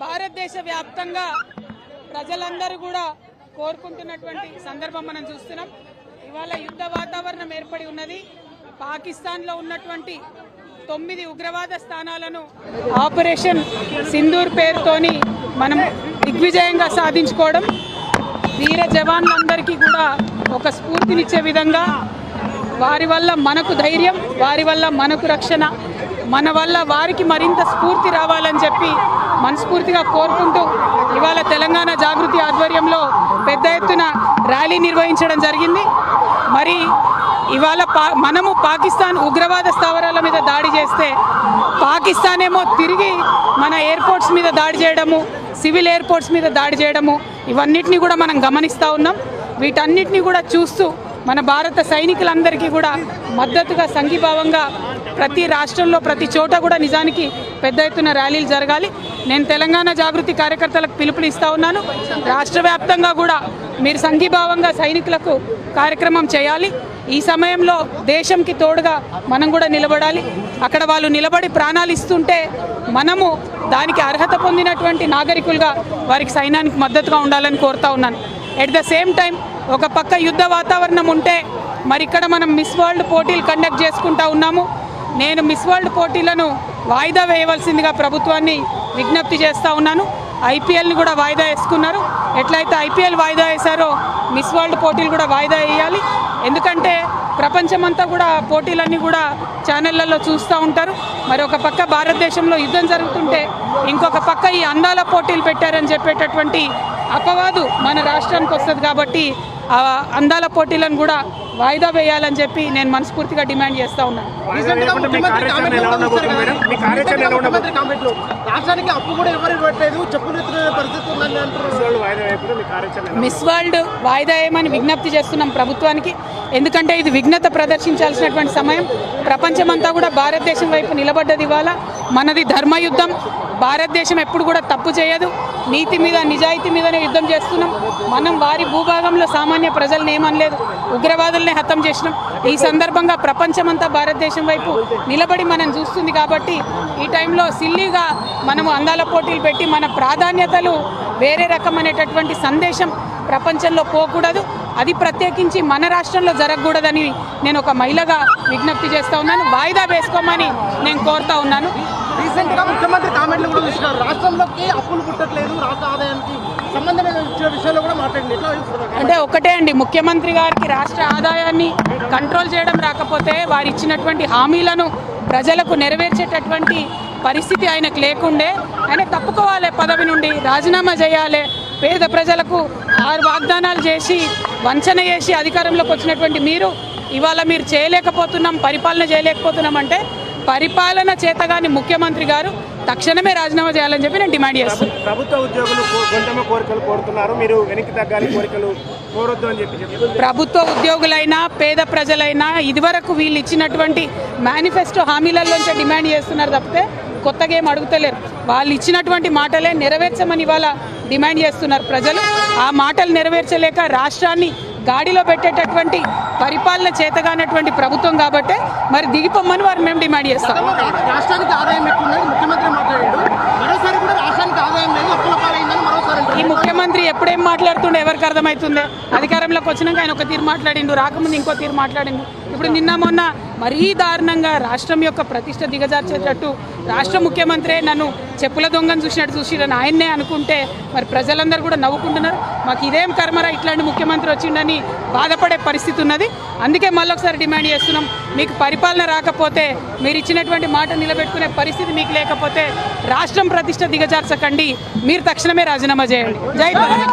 భారతదేశ వ్యాప్తంగా ప్రజలందరూ కూడా కోరుకుంటున్నటువంటి సందర్భం మనం చూస్తున్నాం. ఇవాళ యుద్ధ వాతావరణం ఏర్పడి ఉన్నది. పాకిస్తాన్లో ఉన్నటువంటి 9 ఉగ్రవాద స్థానాలను ఆపరేషన్ సింధూర్ పేరుతోని మనం దిగ్విజయంగా సాధించుకోవడం వీర జవాన్లందరికీ కూడా ఒక స్ఫూర్తినిచ్చే విధంగా, వారి వల్ల మనకు ధైర్యం, వారి వల్ల మనకు రక్షణ, మన వల్ల వారికి మరింత స్ఫూర్తి రావాలని చెప్పి మనస్ఫూర్తిగా కోరుకుంటూ ఇవాళ తెలంగాణ జాగృతి ఆధ్వర్యంలో పెద్ద ఎత్తున ర్యాలీ నిర్వహించడం జరిగింది. మరి ఇవాళ మనము పాకిస్తాన్ ఉగ్రవాద స్థావరాల మీద దాడి చేస్తే పాకిస్తాన్ ఏమో తిరిగి మన ఎయిర్పోర్ట్స్ మీద దాడి చేయడము, సివిల్ ఎయిర్పోర్ట్స్ మీద దాడి చేయడము, ఇవన్నిటిని కూడా మనం గమనిస్తూ ఉన్నాం. వీటన్నిటిని కూడా చూస్తూ మన భారత సైనికులందరికీ కూడా మద్దతుగా సంఘీభావంగా ప్రతి రాష్ట్రంలో ప్రతి చోట కూడా నిజానికి పెద్ద ఎత్తున ర్యాలీలు జరగాలి. నేను తెలంగాణ జాగృతి కార్యకర్తలకు పిలుపునిస్తూ ఉన్నాను. రాష్ట్ర వ్యాప్తంగా కూడా మీరు సంఘీభావంగా సైనికులకు కార్యక్రమం చేయాలి. ఈ సమయంలో దేశంకి తోడుగా మనం కూడా నిలబడాలి. అక్కడ వాళ్ళు నిలబడి ప్రాణాలు ఇస్తుంటే మనము దానికి అర్హత పొందినటువంటి నాగరికులుగా వారికి సైన్యానికి మద్దతుగా ఉండాలని కోరుతా ఉన్నాను. ఎట్ ద సేమ్ టైం ఒక పక్క యుద్ధ వాతావరణం ఉంటే మరి ఇక్కడ మనం మిస్ వరల్డ్ పోటీలు కండక్ట్ చేసుకుంటా ఉన్నాము. నేను మిస్ వరల్డ్ పోటీలను వాయిదా వేయవలసిందిగా ప్రభుత్వాన్ని విజ్ఞప్తి చేస్తూ ఉన్నాను. ఐపీఎల్ని కూడా వాయిదా వేసుకున్నారు. ఎట్లయితే ఐపీఎల్ వాయిదా వేశారో మిస్ వరల్డ్ పోటీలు కూడా వాయిదా వేయాలి. ఎందుకంటే ప్రపంచమంతా కూడా పోటీలన్నీ కూడా ఛానళ్లలో చూస్తూ ఉంటారు. మరి ఒక పక్క భారతదేశంలో యుద్ధం జరుగుతుంటే ఇంకొక పక్క ఈ అందాల పోటీలు పెట్టారని చెప్పేటటువంటి అపవాదు మన రాష్ట్రానికి వస్తుంది. కాబట్టి ఆ అందాల పోటీలను కూడా వాయిదా వేయాలని చెప్పి నేను మనస్ఫూర్తిగా డిమాండ్ చేస్తూ ఉన్నాను. మిస్ వరల్డ్ వాయిదా వేయమని విజ్ఞప్తి చేస్తున్నాం ప్రభుత్వానికి. ఎందుకంటే ఇది విఘ్నత ప్రదర్శించాల్సినటువంటి సమయం. ప్రపంచమంతా కూడా భారతదేశం వైపు నిలబడ్డది. ఇవాళ మనది ధర్మయుద్ధం. భారతదేశం ఎప్పుడు కూడా తప్పు చేయదు. నీతి మీద నిజాయితీ మీదనే యుద్ధం చేస్తున్నాం. మనం వారి భూభాగంలో సామాన్య ప్రజల్ని ఏమనలేదు, ఉగ్రవాదుల్ని హతం చేసినాం. ఈ సందర్భంగా ప్రపంచమంతా భారతదేశం వైపు నిలబడి మనం చూస్తుంది. కాబట్టి ఈ టైంలో సిల్లీగా మనము అందాల పోటీలు పెట్టి మన ప్రాధాన్యతలు వేరే రకమైనటువంటి సందేశం ప్రపంచంలో పోకూడదు. అది ప్రత్యేకించి మన రాష్ట్రంలో జరగకూడదని నేను ఒక మహిళగా విజ్ఞప్తి చేస్తూ ఉన్నాను. వాయిదా వేసుకోమని నేను కోరుతా ఉన్నాను. రీసెంట్గా ముఖ్యమంత్రి కామెంట్లు కూడా చూసినారు. రాష్ట్రంలోకి అప్పులు పుట్టట్లేదు, రాష్ట్ర ఆదాయానికి సంబంధమైన విషయాల్లో కూడా మాట్లాడింది. అంటే ఒకటే అండి, ముఖ్యమంత్రి గారికి రాష్ట్ర ఆదాయాన్ని కంట్రోల్ చేయడం రాకపోతే వారు ఇచ్చినటువంటి హామీలను ప్రజలకు నెరవేర్చేటటువంటి పరిస్థితి ఆయనకు లేకుండే. ఆయన తప్పుకోవాలి, పదవి నుండి రాజీనామా చేయాలి. పేద ప్రజలకు 6 వాగ్దానాలు చేసి వంచన చేసి అధికారంలోకి వచ్చినటువంటి ఇవాళ మీరు చేయలేకపోతున్నాం, పరిపాలన చేయలేకపోతున్నాం అంటే పరిపాలన చేతగాని ముఖ్యమంత్రి గారు తక్షణమే రాజీనామా చేయాలని చెప్పి నేను డిమాండ్ చేస్తున్నాను. ప్రభుత్వ ఉద్యోగులు కొంచెమే కోరికలు కోరుతున్నారు, మీరు వెనక్కి తగ్గాలి, కోరికలు కోరొద్దు అని చెప్పి. ప్రభుత్వ ఉద్యోగులైనా పేద ప్రజలైనా ఇదివరకు వీళ్ళు ఇచ్చినటువంటి మేనిఫెస్టో హామీలలోంచి డిమాండ్ చేస్తున్నారు తప్పితే కొత్తగా ఏం అడుగుతలేరు. వాళ్ళు ఇచ్చినటువంటి మాటలే నెరవేర్చమని ఇవాళ డిమాండ్ చేస్తున్నారు ప్రజలు. ఆ మాటలు నెరవేర్చలేక రాష్ట్రాన్ని గాడిలో పెట్టేటటువంటి పరిపాలన చేతగానటువంటి ప్రభుత్వం కాబట్టి మరి దిగిపోమ్మని వారు మేము డిమాండ్ చేస్తాం. రాష్ట్రానికి ఆదాయం ఎక్కువ ముఖ్యమంత్రి మాట్లాడాడు. మరోసారి కూడా రాష్ట్రానికి ఆదాయం లేదు, అప్పుల పాలైందని మరోసారి. ఈ ముఖ్యమంత్రి ఎప్పుడేం మాట్లాడుతుండే ఎవరికి అర్థమవుతుందే? అధికారంలోకి వచ్చినాక ఆయన ఒక తీరు మాట్లాడిండు, రాకముందు ఇంకో తీరు మాట్లాడిండు. ఇప్పుడు నిన్న మొన్న మరీ దారుణంగా రాష్ట్రం యొక్క ప్రతిష్ట దిగజార్చేటట్టు రాష్ట్ర ముఖ్యమంత్రి నన్ను చెప్పుల దొంగను చూసిరని ఆయన్నే అనుకుంటే మరి ప్రజలందరూ కూడా నవ్వుకుంటున్నారు. మాకు ఇదేం కర్మరా ఇట్లాంటి ముఖ్యమంత్రి వచ్చిండని బాధపడే పరిస్థితి ఉన్నది. అందుకే మళ్ళొకసారి డిమాండ్ చేస్తున్నాం, మీకు పరిపాలన రాకపోతే, మీరు ఇచ్చినటువంటి మాట నిలబెట్టుకునే పరిస్థితి మీకు లేకపోతే రాష్ట్రం ప్రతిష్ట దిగజార్చకండి, మీరు తక్షణమే రాజీనామా చేయండి. జై తెలంగాణ.